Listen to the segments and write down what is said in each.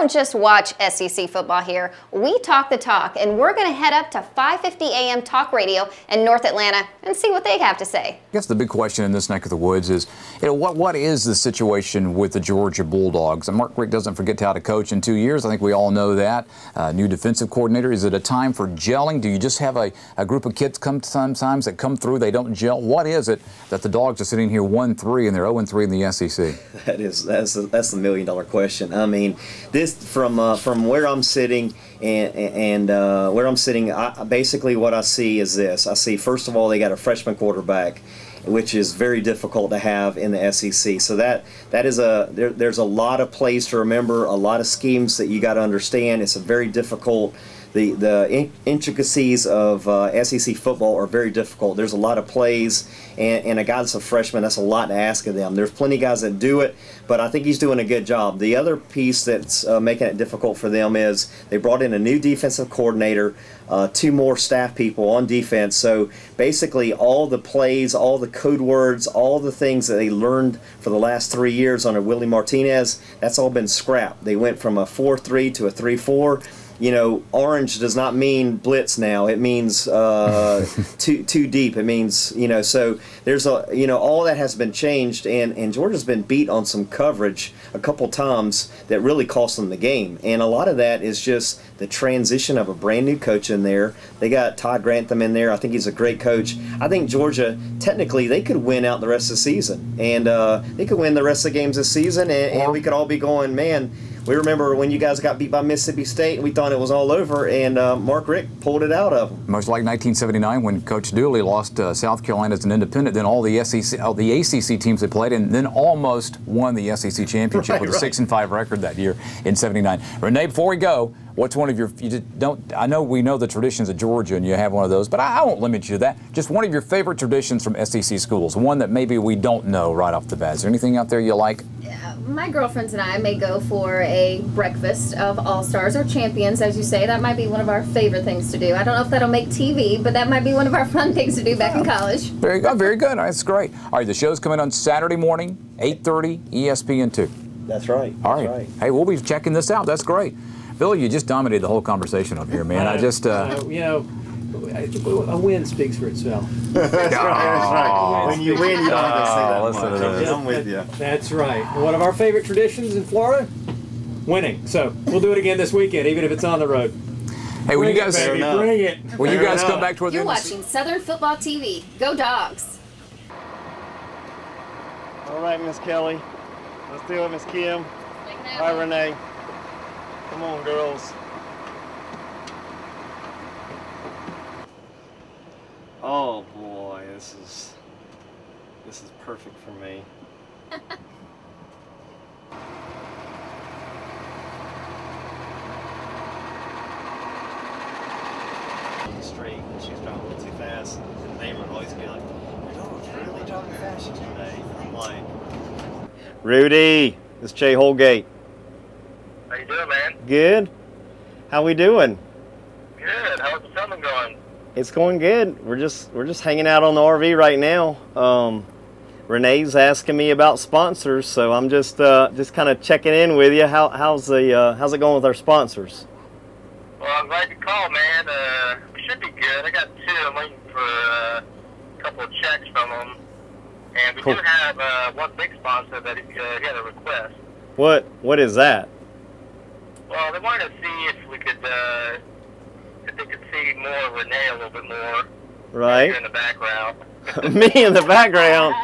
don't just watch SEC football here. We talk the talk, and we're going to head up to 550 AM Talk Radio in North Atlanta and see what they have to say. I guess the big question in this neck of the woods is, what is the situation with the Georgia Bulldogs? And Mark Richt doesn't forget how to coach in 2 years. I think we all know that. New defensive coordinator. Is it a time for gelling? Do you just have a group of kids sometimes that come through, they don't gel? What is it that the Dogs are sitting here 1-3 and they're 0-3 in the SEC? That's the $1,000,000 question. I mean, this from where I'm sitting and where I'm sitting, basically what I see is this. I see, first of all, they got a freshman quarterback, which is very difficult to have in the SEC. So there's a lot of plays to remember, a lot of schemes that you got to understand. It's a very difficult. The intricacies of SEC football are very difficult. There's a lot of plays, and a guy that's a freshman, that's a lot to ask of them. There's plenty of guys that do it, but I think he's doing a good job. The other piece that's making it difficult for them is they brought in a new defensive coordinator, 2 more staff people on defense. So basically all the plays, all the code words, all the things that they learned for the last 3 years under Willie Martinez, that's all been scrapped. They went from a 4-3 to a 3-4. You know, orange does not mean blitz now. It means too deep. It means, you know, so there's all that has been changed, and Georgia's been beat on some coverage a couple times that really cost them the game. And a lot of that is just the transition of a brand new coach in there. They got Todd Grantham in there. I think he's a great coach. I think Georgia, technically, they could win out the rest of the season, and they could win the rest of the games this season, and we could all be going, man. We remember when you guys got beat by Mississippi State, and we thought it was all over, and Mark Richt pulled it out of them. Much like 1979 when Coach Dooley lost South Carolina as an independent, then all the ACC teams they played, and then almost won the SEC championship with a 6-5 record that year in '79. Renee, before we go, what's one of your? I know we know the traditions of Georgia, and you have one of those, but I won't limit you to that. Just one of your favorite traditions from SEC schools, one that maybe we don't know right off the bat. Is there anything out there you like? My girlfriends and I may go for a breakfast of All-Stars or Champions, as you say. That might be one of our favorite things to do. I don't know if that'll make TV, but that might be one of our fun things to do back in college. Very good, very good. That's great. All right, the show's coming on Saturday morning, 8:30, ESPN2. That's right. All right. That's right. Hey, we'll be checking this out. That's great. Bill, you just dominated the whole conversation up here, man. I just, you know, a win speaks for itself. That's right. When you win, you don't have to say that listen much. to this. I'm with you. That's right. One of our favorite traditions in Florida, winning. So we'll do it again this weekend, even if it's on the road. Hey, when you guys, bring it. When you guys come back toward the You're watching Southern Football TV. Go Dogs! All right, Miss Kelly. Let's do it, Miss Kim. Hi, Renee. Come on, girls. Oh boy, this is perfect for me. Straight, and she's driving too fast. And the neighbor would always be like, "Your dog's really driving fast today." I'm like, Rudy, it's Jay Holgate. How you doing, man? Good. How we doing? Good. How's the filming going? It's going good. We're just hanging out on the RV right now. Renee's asking me about sponsors, so I'm just kind of checking in with you. How's it going with our sponsors? Well, I'm glad you called, man. We should be good. I got 2. I'm waiting for a couple of checks from them, and we do have one big sponsor that he had a request. What is that? Well, they wanted to see if we could, if they could see more of Renee a little bit more. Right. Here in the background. Me in the background.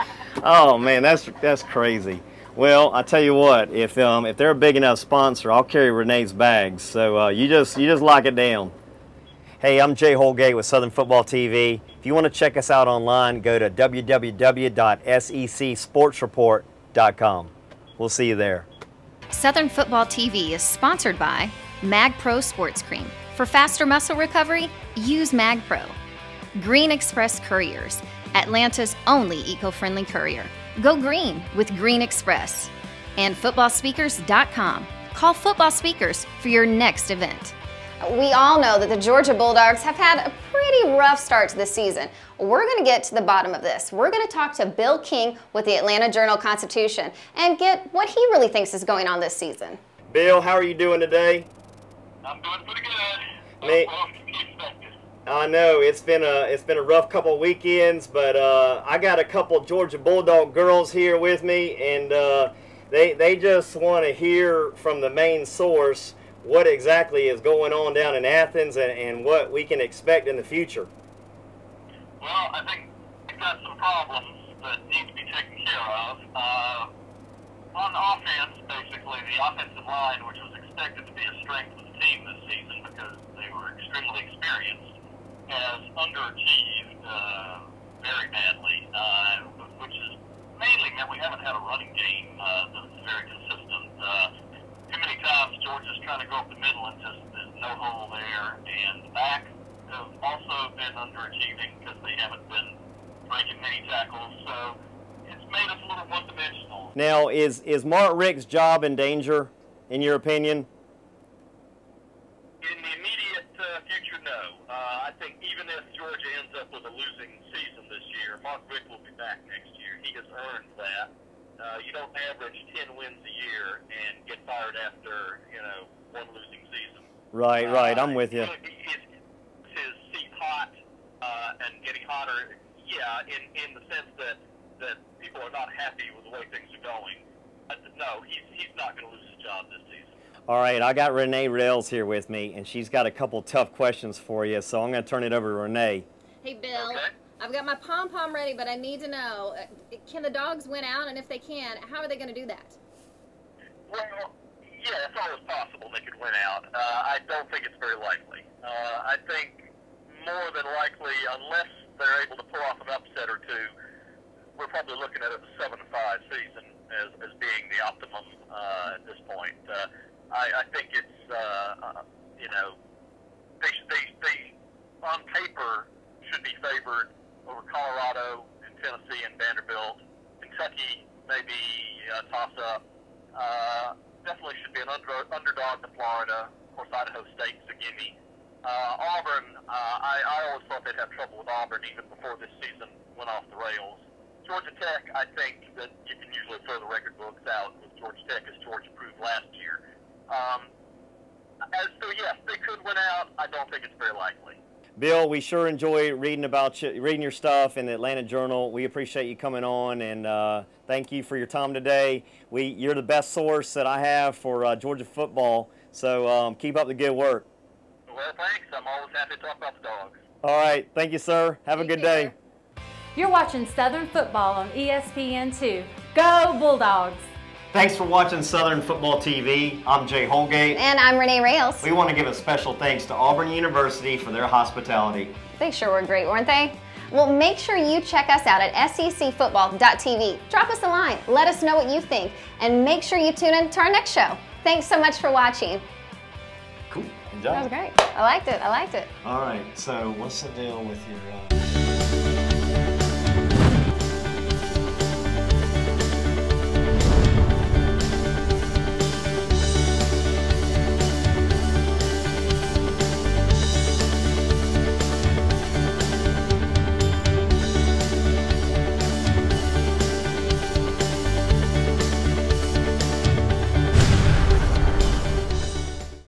Oh man, that's crazy. Well, I tell you what, if they're a big enough sponsor, I'll carry Renee's bags. So you just lock it down. Hey, I'm Jay Holgate with Southern Football TV. If you want to check us out online, go to www.secsportsreport.com. We'll see you there. Southern Football TV is sponsored by Mag Pro Sports Cream. For faster muscle recovery, use Mag Pro. Green Express Couriers, Atlanta's only eco-friendly courier. Go green with Green Express. And footballspeakers.com. Call Football Speakers for your next event. We all know that the Georgia Bulldogs have had a pretty rough start to the season. We're going to get to the bottom of this. We're going to talk to Bill King with the Atlanta Journal-Constitution and get what he really thinks is going on this season. Bill, how are you doing today? I'm doing pretty good. Me- Well, to be expected. I know it's been a rough couple of weekends, but I got a couple Georgia Bulldog girls here with me, and they just want to hear from the main source what exactly is going on down in Athens and what we can expect in the future. Well, I think we've got some problems that need to be taken care of. On offense, basically, the offensive line, which was expected to be a strength of the team this season because they were extremely experienced, has underachieved very badly, which is mainly meant we haven't had a running game that's very consistent. Too many times Georgia's trying to go up the middle and just there's no hole there, and the back have also been underachieving because they haven't been breaking many tackles, so it's made us a little one-dimensional. Now, is Mark Richt's job in danger, in your opinion? In the immediate future, no. I think even if Georgia ends up with a losing season this year, Mark Richt will be back next year. He has earned that. You don't average 10 wins a year and get fired after, one losing season. Right, I'm with you. His seat hot and getting hotter, yeah, in the sense that people are not happy with the way things are going. No, he's not going to lose his job this season. All right, I got Renee Rails here with me, and she's got a couple tough questions for you, so I'm going to turn it over to Renee. Hey, Bill. Okay. I've got my pom-pom ready, but I need to know, can the dogs win out? And if they can, how are they going to do that? Well, yeah, it's always possible they could win out. I don't think it's very likely. I think more than likely, unless they're able to pull off an upset or two, we're probably looking at a 7-5 season as being the optimum at this point. I think it's, they on paper should be favored over Colorado and Tennessee and Vanderbilt. Kentucky maybe a toss-up. Definitely should be an underdog to Florida. Of course, Idaho State's a gimme. Auburn, I always thought they'd have trouble with Auburn even before this season went off the rails. Georgia Tech, I think that you can usually throw the record books out with Georgia Tech as Georgia proved last year. So yes, they could win out. I don't think it's very likely. Bill, we sure enjoy reading about you, reading your stuff in the Atlanta Journal. We appreciate you coming on, and thank you for your time today. You're the best source that I have for Georgia football, so keep up the good work. Well, thanks. I'm always happy to talk about the dogs. All right. Thank you, sir. Have a good day. You're watching Southern Football on ESPN2. Go Bulldogs! Thanks for watching Southern Football TV. I'm Jay Holgate. And I'm Renee Rails. We want to give a special thanks to Auburn University for their hospitality. They sure were great, weren't they? Well, make sure you check us out at secfootball.tv. Drop us a line. Let us know what you think. And make sure you tune in to our next show. Thanks so much for watching. Cool. Good job. That was great. I liked it. All right. So what's the deal with your...